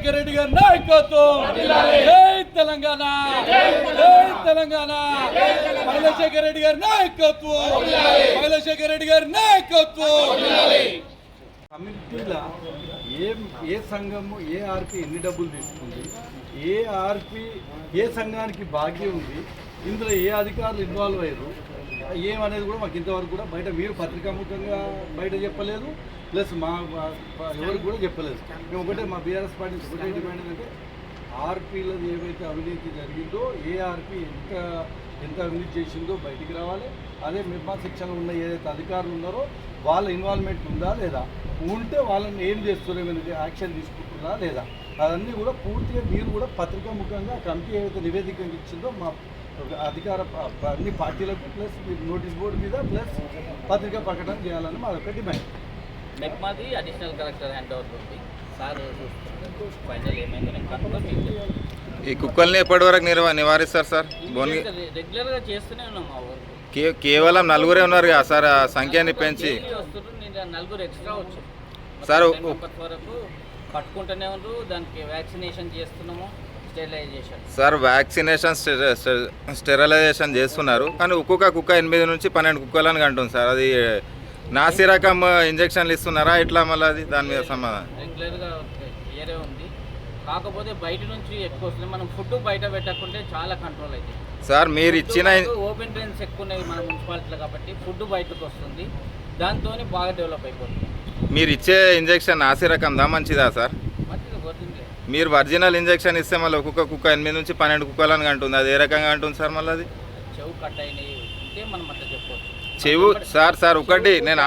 రాజశేఖర రెడ్డి గారి నాయకత్వం, జై తెలంగాణ, జై తెలంగాణ. రాజశేఖర రెడ్డి గారి నాయకత్వం, రాజశేఖర రెడ్డి గారి నాయకత్వం. కమిటీల ఏ సంఘము ఏ ఆర్పి ఎన్ని డబ్బులు తీసుకుంది, ఏ ఆర్పి ఏ సంఘానికి బాధ్యత ఉంది, ఇందులో ఏ అధికారులు ఇన్వాల్వ్ అయ్యారు ఏమనేది కూడా మాకు ఇంతవరకు కూడా బయట మీరు పత్రికాముఖంగా బయట చెప్పలేదు, ప్లస్ మా ఎవరికి కూడా చెప్పలేదు. మేము ఒకటే మా బీఆర్ఎస్ పార్టీ ఒకటే డిమాండ్ ఏంటంటే ఆర్పీలది ఏవైతే అవినీతి జరిగిందో ఏ ఆర్పీ ఎంత అవినీతి చేసిందో బయటికి రావాలి. అదే మిర్మా సెక్షన్లో ఉన్న ఏదైతే అధికారులు ఉన్నారో వాళ్ళ ఇన్వాల్వ్మెంట్ ఉందా లేదా, ఉంటే వాళ్ళని ఏం చేస్తున్నారో ఏమైనా యాక్షన్ తీసుకుంటున్నారా లేదా, అవన్నీ కూడా పూర్తిగా మీరు కూడా పత్రికాముఖంగా కమిటీ ఏవైతే నివేదిక ఇచ్చిందో మా అధికార అన్ని పార్టీలకు ప్లస్ నోటీస్ బోర్డు మీద ప్లస్ పత్రికా ప్రకటన చేయాలని మా ఒక డిమాండ్. మెప్మాది అడిషనల్ కలెక్టర్ హ్యాండ్ ఓవర్ ఉంది సార్, ఫైనల్ ఏమైందో ఈ కుక్కల్ని ఎప్పటివరకు నివారిస్తారు సార్? రెగ్యులర్గా చేస్తూనే ఉన్నాం మా ఊరు. కేవలం నలుగురే ఉన్నారు కదా సార్, ఆ సంఖ్యని పెంచి వస్తున్నారు, నలుగురు ఎక్స్ట్రా వచ్చారు సార్. వరకు పట్టుకుంటూనే ఉన్నారు, దానికి వ్యాక్సినేషన్ చేస్తున్నాము, స్టెరిలైజేషన్. సార్ వ్యాక్సినేషన్ స్టెరిలైజేషన్ చేస్తున్నారు, కానీ ఒక్కొక్క కుక్క 8 నుంచి 12 కుక్కలని అంటుంది సార్. అది నాసి రకం ఇంజక్షన్లు ఇస్తున్నారా ఇట్లా? మళ్ళీ అది దాని మీద సమాధానం రెగ్యులర్గా వేరే ఉంది, కాకపోతే బయట నుంచి ఎక్కువ వస్తుంది. మనం ఫుడ్ బయట పెట్టకుంటే చాలా కంట్రోల్ అవుతుంది సార్. మీరు ఇచ్చిన ఓపెన్ ట్రైన్స్ ఎక్కువ ఉన్నాయి మన మున్సిపాలిటీలో కాబట్టి ఫుడ్ బయటకు వస్తుంది, దాంతో బాగా డెవలప్ అయిపోతుంది. మీరు ఇచ్చే ఇంజక్షన్ నాసి రకందా మంచిదా సార్? మీరు ఒరిజినల్ ఇంజక్షన్ ఇస్తే మళ్ళీ ఒక్కొక్క కుక్క 8 నుంచి 12 కుక్కలని అంటుంది, అది ఏ రకంగా అంటుంది సార్? మళ్ళీ అది చెవు కట్ అయినాయి ఉంటే మనం అట్లా చెప్పవచ్చు. చెవు సార్ ఒకటి నేను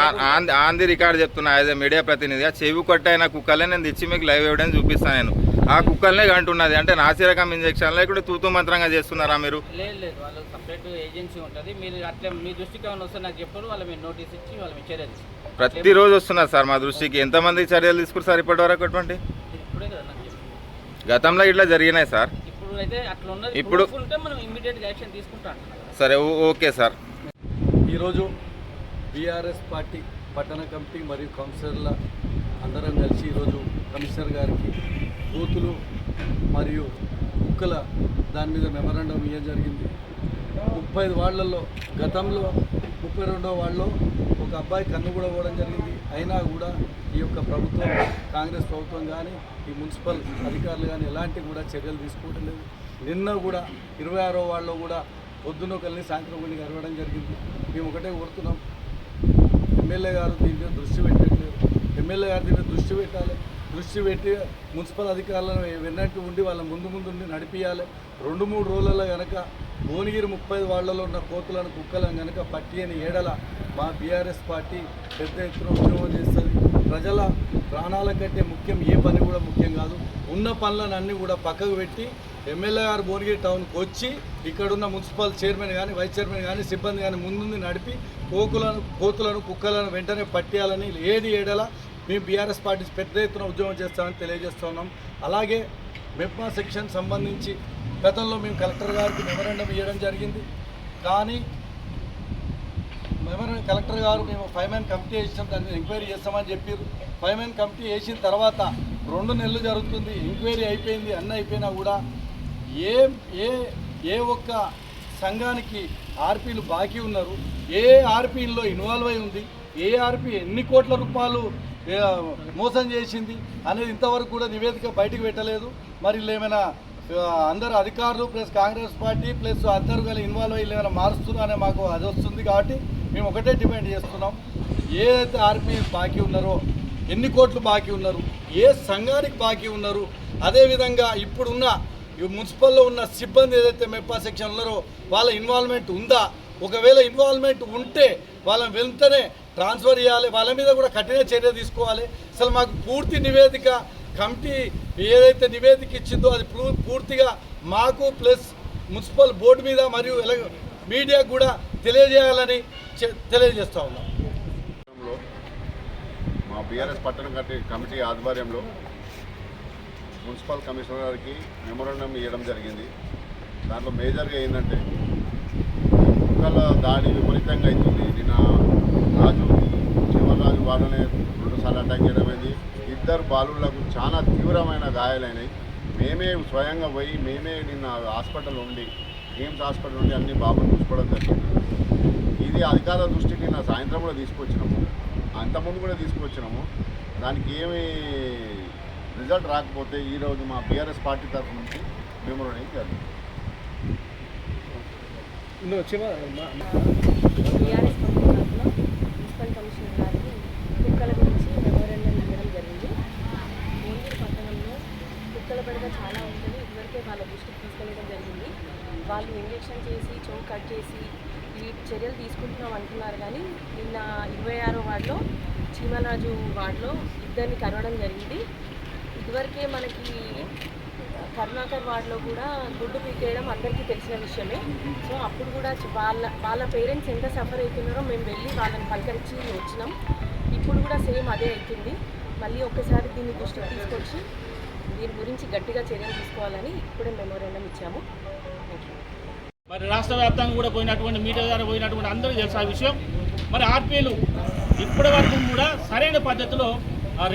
ఆన్ ది రికార్డ్ చెప్తున్నా యాజ్ ఏ మీడియా ప్రతినిధిగా, చెవు కట్టయిన కుక్కలే నేను తెచ్చి మీకు లైవ్ ఎవిడెన్స్ చూపిస్తాను. నేను ఆ కుక్కలనే అంటున్నది అంటే నాసి రకం ఇంజక్షన్ లేకుంటే తూతూ మంత్రంగా చేస్తున్నారా మీరు? లేదు, వాళ్ళు సపరేట్ ఏజెన్సీ ఉంటుంది. మీరు అట్లా మీ దృష్టికి ఏమైనా వస్తే నాకు చెప్పారు, వాళ్ళు మీరు నోటీస్ ఇచ్చి వాళ్ళ మీ చర్యలు ప్రతిరోజు వస్తున్నారు సార్ మా దృష్టికి. ఎంతమంది చర్యలు తీసుకున్నారు సార్ ఇప్పటి వరకు? అటువంటి ఇప్పుడే కదా నాకు గతంలో ఇట్లా జరిగినాయి సార్. ఇప్పుడు అయితే అట్లా ఉన్నది, ఇప్పుడు ఉంటే మనం ఇమ్మీడియట్గా యాక్షన్ తీసుకుంటాం. సరే ఓకే సార్. ఈరోజు బీఆర్ఎస్ పార్టీ పట్టణ కమిటీ మరియు కౌన్సిలర్ల అందరం కలిసి ఈరోజు కమిషనర్ గారికి బూతులు మరియు కుక్కల దాని మీద మెమరాండం ఇవ్వడం జరిగింది. 35 వార్డులలో గతంలో 32వ వార్డులో ఒక అబ్బాయి కన్ను కూడా పోవడం జరిగింది. అయినా కూడా ఈ యొక్క ప్రభుత్వం, కాంగ్రెస్ ప్రభుత్వం కానీ ఈ మున్సిపల్ అధికారులు కానీ ఎలాంటి కూడా చర్యలు తీసుకోవడం లేదు. నిన్న కూడా 26వ వార్డులో కూడా పొద్దున ఒకరిని సాయంత్రం ఒకరిని అరవడం జరిగింది. మేము ఒకటే కోరుతున్నాం, ఎమ్మెల్యే గారు దీని మీద దృష్టి పెట్టట్లేదు. ఎమ్మెల్యే గారు దీని మీద దృష్టి పెట్టాలి. దృష్టి పెట్టి మున్సిపల్ అధికారులను వెన్నట్టు ఉండి వాళ్ళ ముందు నడిపించాలి. 2-3 రోజులలో కనుక భువనగిరి 35 వార్డులలో ఉన్న కోతులను కుక్కలను కనుక పట్టి అని ఏడల మా బీఆర్ఎస్ పార్టీ పెద్ద ఎత్తున ఉద్యమం చేస్తుంది. ప్రజల ప్రాణాల కంటే ముఖ్యం ఏ పని కూడా ముఖ్యం కాదు. ఉన్న పనులను అన్నీ కూడా పక్కకు పెట్టి ఎమ్మెల్యే గారు భువనగిరి టౌన్కి వచ్చి ఇక్కడున్న మున్సిపల్ చైర్మన్ కానీ వైస్ చైర్మన్ కానీ సిబ్బంది కానీ ముందుండి నడిపి కోతులను కుక్కలను వెంటనే పట్టేయాలని ఏడల మేము బీఆర్ఎస్ పార్టీ పెద్ద ఎత్తున ఉద్యమం చేస్తామని తెలియజేస్తున్నాం. అలాగే మెప్మా సెక్షన్ సంబంధించి గతంలో మేము కలెక్టర్ గారికి మెమరాండం ఇవ్వడం జరిగింది. కానీ కలెక్టర్ గారు మేము 5 మ్యాన్ కమిటీ వేసినాం, దాన్ని ఎంక్వైరీ చేస్తామని చెప్పారు. 5 మ్యాన్ కమిటీ వేసిన తర్వాత 2 నెలలు జరుగుతుంది, ఎంక్వైరీ అయిపోయింది, అన్నీ అయిపోయినా కూడా ఏ ఒక్క సంఘానికి ఆర్పీలు బాకీ ఉన్నారు, ఏ ఆర్పీల్లో ఇన్వాల్వ్ అయి ఉంది, ఏ ఆర్పీ ఎన్ని కోట్ల రూపాయలు మోసం చేసింది అనేది ఇంతవరకు కూడా నివేదిక బయటకు పెట్టలేదు. మరి ఏమైనా అందరు అధికారులు ప్లస్ కాంగ్రెస్ పార్టీ ప్లస్ అందరూ కానీ ఇన్వాల్వ్ అయ్యి ఏమైనా మారుస్తున్నారు అనే మాకు అది వస్తుంది. కాబట్టి మేము ఒకటే డిమాండ్ చేస్తున్నాం, ఏదైతే ఆర్పీ బాకీ ఉన్నారో, ఎన్ని కోట్లు బాకీ ఉన్నారు, ఏ సంఘానికి బాకీ ఉన్నారు, అదేవిధంగా ఇప్పుడున్న మున్సిపల్లో ఉన్న సిబ్బంది ఏదైతే మెప్పా సెక్షన్ ఉన్నారో వాళ్ళ ఇన్వాల్వ్మెంట్ ఉందా, ఒకవేళ ఇన్వాల్వ్మెంట్ ఉంటే వాళ్ళని వెంటనే ట్రాన్స్ఫర్ చేయాలి, వాళ్ళ మీద కూడా కఠిన చర్య తీసుకోవాలి. అసలు మాకు పూర్తి నివేదిక కమిటీ ఏదైతే నివేదిక ఇచ్చిందో అది పూర్తిగా మాకు ప్లస్ మున్సిపల్ బోర్డు మీద మరియు మీడియాకు కూడా తెలియజేయాలని తెలియజేస్తూ ఉన్నాం. మా బీఆర్ఎస్ పట్టణ కమిటీ ఆధ్వర్యంలో మున్సిపల్ కమిషనర్ గారికి మెమోరాండం ఇవ్వడం జరిగింది. దాంట్లో మేజర్గా ఏంటంటే కుక్కల దాడి విపరీతంగా అవుతుంది. నిన్న రాజు చివరిరాజు వాళ్ళనే 2 సార్లు అటాక్ చేయడం అయింది. ఇద్దరు బాలులకు చాలా తీవ్రమైన గాయాలైనాయి. మేమే స్వయంగా పోయి మేమే నిన్న హాస్పిటల్ ఉండి ఎయిమ్స్ హాస్పిటల్ నుండి అన్ని బాబుని చూసుకోవడం జరిగింది. ఇది అధికారుల దృష్టికి నిన్న సాయంత్రం కూడా తీసుకొచ్చినాము, అంతకుముందు కూడా తీసుకొచ్చినాము. దానికి ఏమి రిజల్ట్ రాకపోతే ఈరోజు మా బీఆర్ఎస్ పార్టీ తరఫు నుంచి మెమోరేండం జరిగింది. బీఆర్ఎస్ పార్టీ తరఫున మున్సిపల్ కమిషనర్ గారికి కుక్కల గురించి మెమోరేండం ఇవ్వడం జరిగింది. భువనగిరి పట్టణంలో కుక్కల బెడద చాలా ఉంటుంది. ఇదివరకే వాళ్ళ దృష్టికి తీసుకెళ్ళడం జరిగింది. వాళ్ళు ఇంజెక్షన్ చేసి చెవు కట్ చేసి ఈ చర్యలు తీసుకుంటున్నాం అంటున్నారు. కానీ నిన్న 26వ వార్డులో చీమరాజు వార్డులో ఇద్దరిని కరవడం జరిగింది. ఇదివరకే మనకి కరుణాకర్ వార్డులో కూడా గుడ్డు పీకేయడం అందరికీ తెలిసిన విషయమే. సో అప్పుడు కూడా వాళ్ళ పేరెంట్స్ ఎంత సఫర్ అవుతున్నారో మేము వెళ్ళి వాళ్ళని పలకరించి వచ్చినాం. ఇప్పుడు కూడా సేమ్ అదే అవుతుంది. మళ్ళీ ఒక్కసారి దీన్ని దృష్టికి తీసుకొచ్చి దీని గురించి గట్టిగా చర్యలు తీసుకోవాలని ఇప్పుడే మెమోరేండం ఇచ్చాము. మరి రాష్ట్ర వ్యాప్తంగా కూడా పోయినటువంటి మీడియా ద్వారా పోయినటువంటి అందరూ తెలుసు ఆ విషయం. మరి ఆర్పీలు ఇప్పటి వరకు కూడా సరైన పద్ధతిలో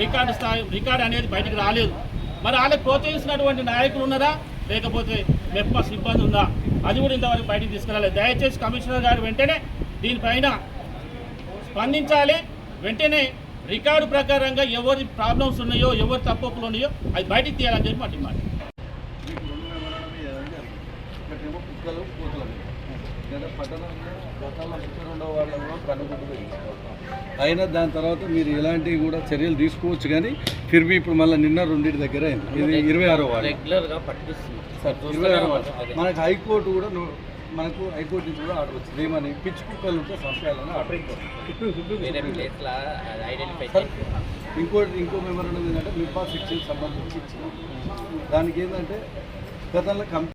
రికార్డు అనేది బయటకు రాలేదు. మరి వాళ్ళకి ప్రోత్సహించినటువంటి నాయకులు ఉన్నారా, లేకపోతే మెప్ప సిబ్బంది ఉందా, అది కూడా ఇంతవరకు బయటకు తీసుకురాలేదు. దయచేసి కమిషనర్ గారు వెంటనే దీనిపైన స్పందించాలి. వెంటనే రికార్డు ప్రకారంగా ఎవరి ప్రాబ్లమ్స్ ఉన్నాయో, ఎవరి తప్పులు ఉన్నాయో అది బయటికి తీయాలని చెప్పి మా డిమాండ్. ఒకటేమో కుక్కలు కోతులు లేదా పట్టణంలో గతంలో 32వ వార్డులో కనుగొంటు అయినా దాని తర్వాత మీరు ఇలాంటివి కూడా చర్యలు తీసుకోవచ్చు. కానీ ఫిర్బీ ఇప్పుడు మళ్ళీ నిన్న రెండింటి దగ్గర అయింది. ఇది 26వ వార్డు, రెగ్యులర్గా పట్టిస్తుంది. 26వ వార్డు. మనకు హైకోర్టు కూడా హైకోర్టు నుంచి కూడా ఆర్డర్ వచ్చింది. ఏమని పిచ్చి కుక్కలు ఉంటే సంశయాలని ఆర్డర్ ఇంకో మెమోరాండం ఏంటంటే మిపా శిక్షకు సంబంధించి ఇచ్చిన దానికి ఏంటంటే గతంలో